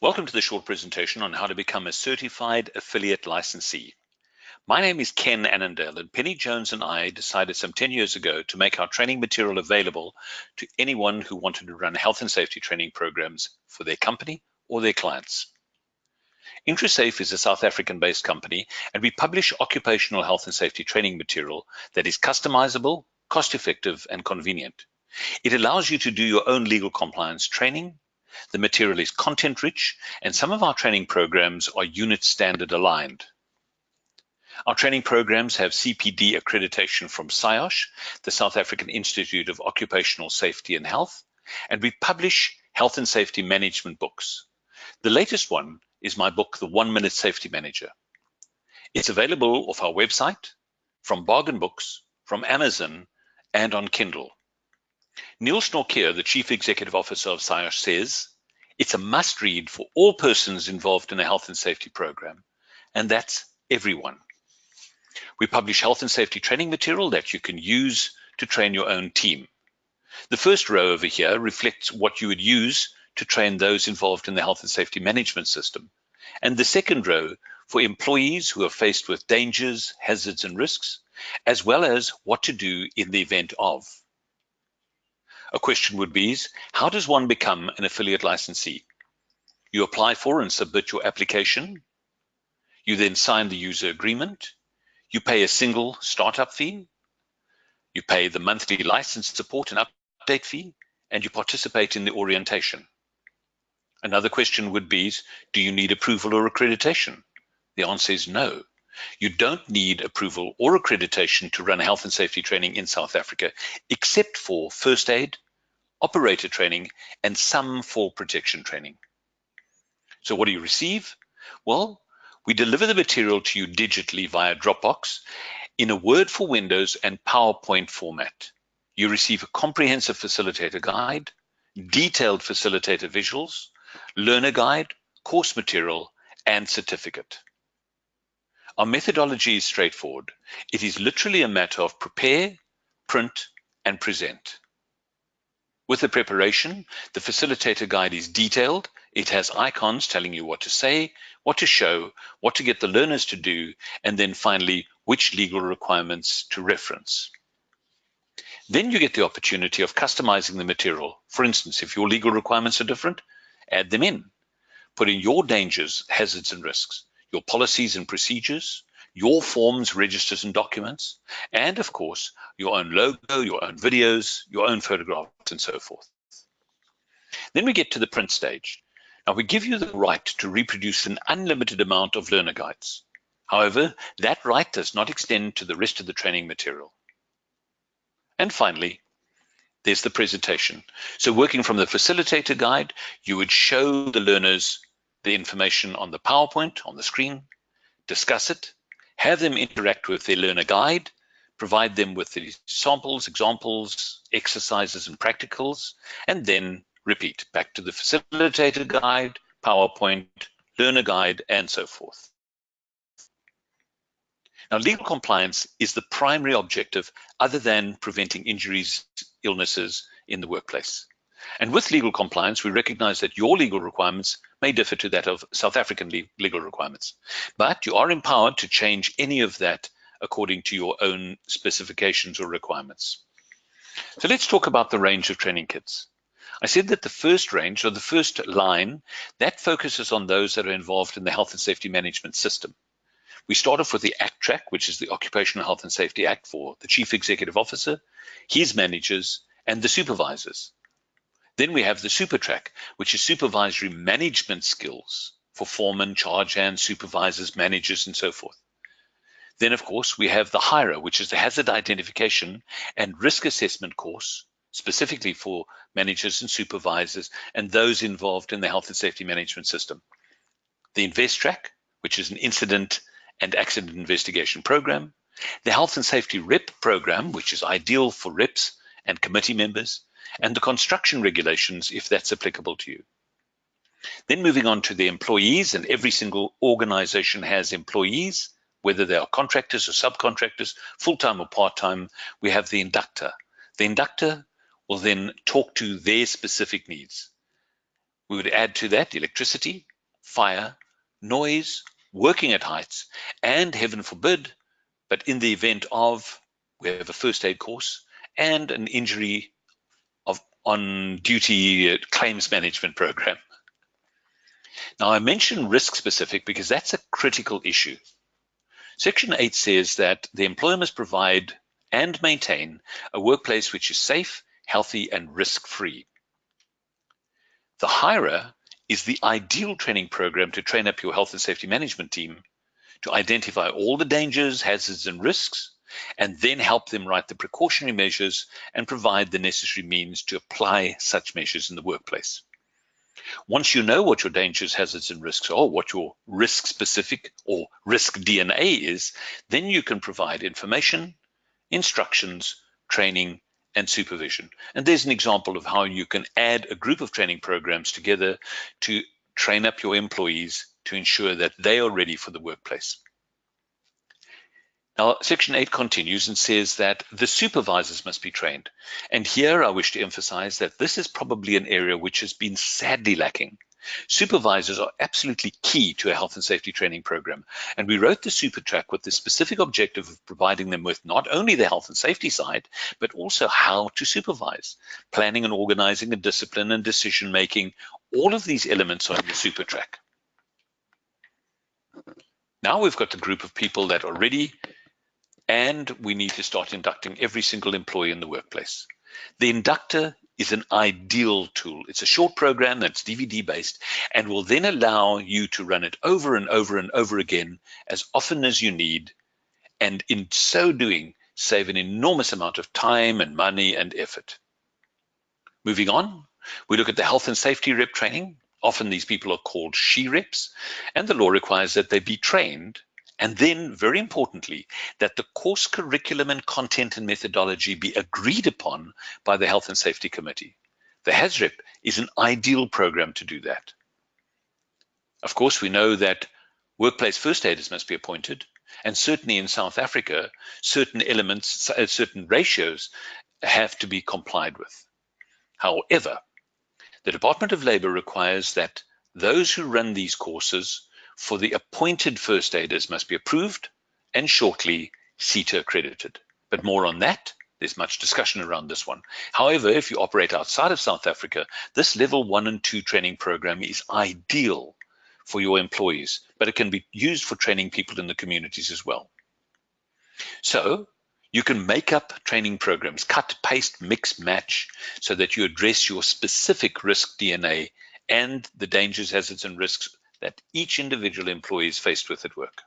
Welcome to the short presentation on how to become a certified affiliate licensee. My name is Ken Annandale, and Penny Jones and I decided some 10 years ago to make our training material available to anyone who wanted to run health and safety training programs for their company or their clients. IntraSafe is a South African-based company, and we publish occupational health and safety training material that is customizable, cost-effective, and convenient. It allows you to do your own legal compliance training. The material is content-rich, and some of our training programs are unit standard aligned. Our training programs have CPD accreditation from SIOSH, the South African Institute of Occupational Safety and Health, and we publish health and safety management books. The latest one is my book, The 1 Minute Safety Manager. It's available off our website, from Bargain Books, from Amazon, and on Kindle. Neil Snorkier, the Chief Executive Officer of SIOSH, says, it's a must-read for all persons involved in a health and safety program, and that's everyone. We publish health and safety training material that you can use to train your own team. The first row over here reflects what you would use to train those involved in the health and safety management system, and the second row for employees who are faced with dangers, hazards, and risks, as well as what to do in the event of. A question would be, how does one become an affiliate licensee? You apply for and submit your application. You then sign the user agreement. You pay a single startup fee. You pay the monthly license support and update fee, and you participate in the orientation. Another question would be, do you need approval or accreditation? The answer is no. You don't need approval or accreditation to run health and safety training in South Africa, except for first aid, operator training, and some fall protection training. So what do you receive? Well, we deliver the material to you digitally via Dropbox in a Word for Windows and PowerPoint format. You receive a comprehensive facilitator guide, detailed facilitator visuals, learner guide, course material, and certificate. Our methodology is straightforward. It is literally a matter of prepare, print, and present. With the preparation, the facilitator guide is detailed. It has icons telling you what to say, what to show, what to get the learners to do, and then finally, which legal requirements to reference. Then you get the opportunity of customizing the material. For instance, if your legal requirements are different, add them in. Put in your dangers, hazards, and risks, your policies and procedures, your forms, registers, and documents, and of course, your own logo, your own videos, your own photographs, and so forth. Then we get to the print stage. Now, we give you the right to reproduce an unlimited amount of learner guides. However, that right does not extend to the rest of the training material. And finally, there's the presentation. So working from the facilitator guide, you would show the learners the information on the PowerPoint, on the screen, discuss it, have them interact with their learner guide, provide them with the samples, examples, exercises, and practicals, and then repeat back to the facilitator guide, PowerPoint, learner guide, and so forth. Now, legal compliance is the primary objective other than preventing injuries, illnesses in the workplace. And with legal compliance, we recognize that your legal requirements may differ to that of South African legal requirements, but you are empowered to change any of that according to your own specifications or requirements. So let's talk about the range of training kits. I said that the first range, or the first line, that focuses on those that are involved in the health and safety management system. We start off with the ACTRAC, which is the Occupational Health and Safety Act for the Chief Executive Officer, his managers, and the supervisors. Then we have the SuperTrack, which is supervisory management skills for foremen, charge hands, supervisors, managers, and so forth. Then, of course, we have the HIRA, which is the Hazard Identification and Risk Assessment course, specifically for managers and supervisors and those involved in the health and safety management system. The InvestTrack, which is an incident and accident investigation program. The Health and Safety REP program, which is ideal for reps and committee members, and the construction regulations, if that's applicable to you. Then moving on to the employees, and every single organization has employees, whether they are contractors or subcontractors, full-time or part-time. We have the inductor. The inductor will then talk to their specific needs. We would add to that electricity, fire, noise, working at heights, and heaven forbid, but in the event of, we have a first aid course and an injury on duty claims management program. Now, I mention risk specific because that's a critical issue. Section 8 says that the employer must provide and maintain a workplace which is safe, healthy, and risk-free. The HIRA is the ideal training program to train up your health and safety management team to identify all the dangers, hazards, and risks, and then help them write the precautionary measures and provide the necessary means to apply such measures in the workplace. Once you know what your dangers, hazards, and risks are, what your risk-specific or risk DNA is, then you can provide information, instructions, training, and supervision. And there's an example of how you can add a group of training programs together to train up your employees to ensure that they are ready for the workplace. Now, Section 8 continues and says that the supervisors must be trained. And here I wish to emphasize that this is probably an area which has been sadly lacking. Supervisors are absolutely key to a health and safety training program. And we wrote the FIRETRAC with the specific objective of providing them with not only the health and safety side, but also how to supervise, planning and organizing and discipline and decision making. All of these elements are in the FIRETRAC. Now we've got the group of people that are ready, and we need to start inducting every single employee in the workplace. The inductor is an ideal tool. It's a short program that's DVD based and will then allow you to run it over and over and over again as often as you need, and in so doing save an enormous amount of time and money and effort. Moving on, we look at the health and safety rep training. Often these people are called she-reps, and the law requires that they be trained, and then, very importantly, that the course curriculum and content and methodology be agreed upon by the Health and Safety Committee. The HASREP is an ideal program to do that. Of course, we know that workplace first aiders must be appointed, and certainly in South Africa, certain elements, certain ratios have to be complied with. However, the Department of Labor requires that those who run these courses for the appointed first aiders must be approved and shortly SETA accredited. But more on that, there's much discussion around this one. However, if you operate outside of South Africa, this level 1 and 2 training program is ideal for your employees, but it can be used for training people in the communities as well. So you can make up training programs, cut, paste, mix, match, so that you address your specific risk DNA and the dangers, hazards, and risks that each individual employee is faced with at work.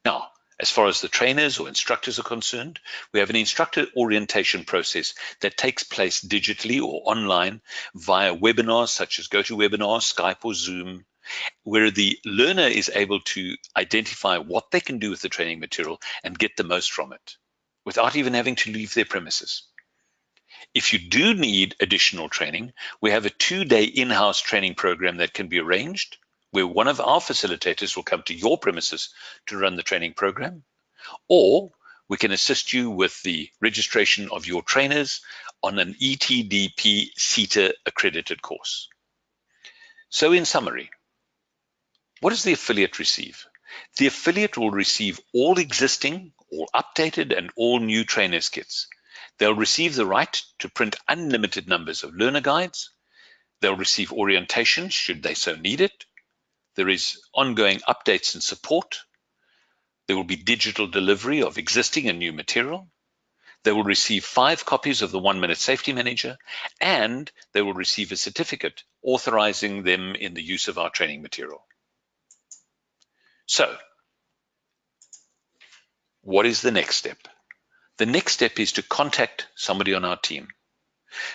Now, as far as the trainers or instructors are concerned, we have an instructor orientation process that takes place digitally or online via webinars such as GoToWebinar, Skype, or Zoom, where the learner is able to identify what they can do with the training material and get the most from it without even having to leave their premises. If you do need additional training, we have a 2-day in-house training program that can be arranged, where one of our facilitators will come to your premises to run the training program, or we can assist you with the registration of your trainers on an ETDP SETA accredited course. So in summary, what does the affiliate receive? The affiliate will receive all existing, all updated, and all new trainers kits. They'll receive the right to print unlimited numbers of learner guides. They'll receive orientation should they so need it. There is ongoing updates and support. There will be digital delivery of existing and new material. They will receive 5 copies of the 1-Minute Safety Manager, and they will receive a certificate authorizing them in the use of our training material. So, what is the next step? The next step is to contact somebody on our team.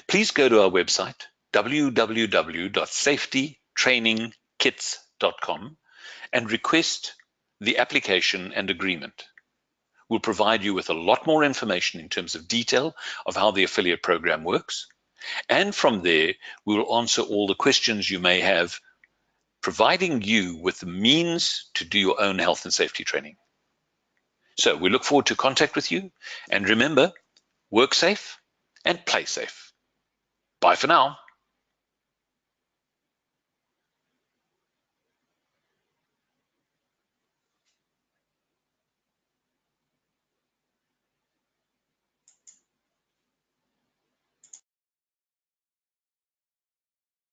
Please go to our website, www.safetytrainingkits.com, and request the application and agreement. We'll provide you with a lot more information in terms of detail of how the affiliate program works. And from there, we will answer all the questions you may have, providing you with the means to do your own health and safety training. So we look forward to contact with you. And remember, work safe and play safe. Bye for now.